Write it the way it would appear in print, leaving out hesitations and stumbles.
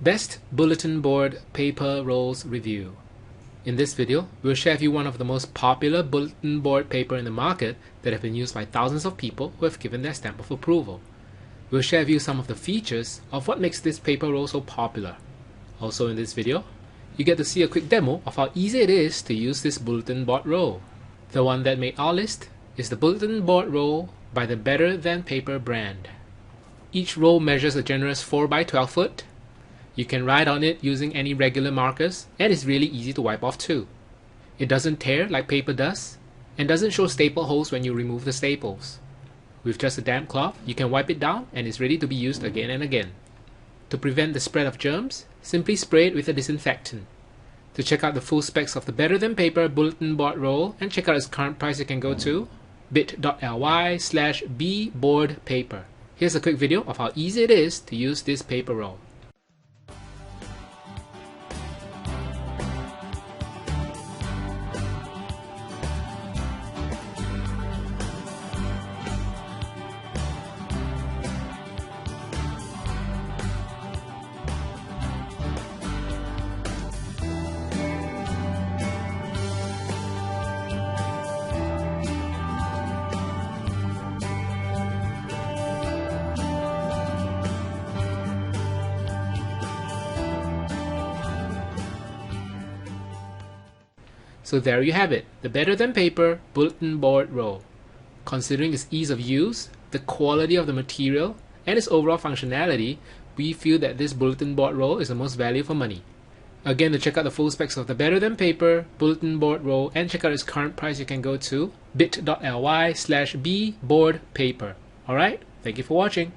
Best Bulletin Board Paper Rolls Review. In this video, we'll share with you one of the most popular bulletin board paper in the market that have been used by thousands of people who have given their stamp of approval. We'll share with you some of the features of what makes this paper roll so popular. Also in this video, you get to see a quick demo of how easy it is to use this bulletin board roll. The one that made our list is the bulletin board roll by the Better Than Paper brand. Each roll measures a generous 4 by 12 foot. You can write on it using any regular markers, and it's really easy to wipe off too. It doesn't tear like paper does, and doesn't show staple holes when you remove the staples. With just a damp cloth, you can wipe it down and it's ready to be used again and again. To prevent the spread of germs, simply spray it with a disinfectant. To check out the full specs of the Better Than Paper bulletin board roll and check out its current price, you can go to bit.ly/bboardpaper. Here's a quick video of how easy it is to use this paper roll. So there you have it, the Better Than Paper bulletin board roll. Considering its ease of use, the quality of the material, and its overall functionality, we feel that this bulletin board roll is the most value for money. Again, to check out the full specs of the Better Than Paper bulletin board roll and check out its current price, you can go to bit.ly/bboardpaper. Alright, thank you for watching.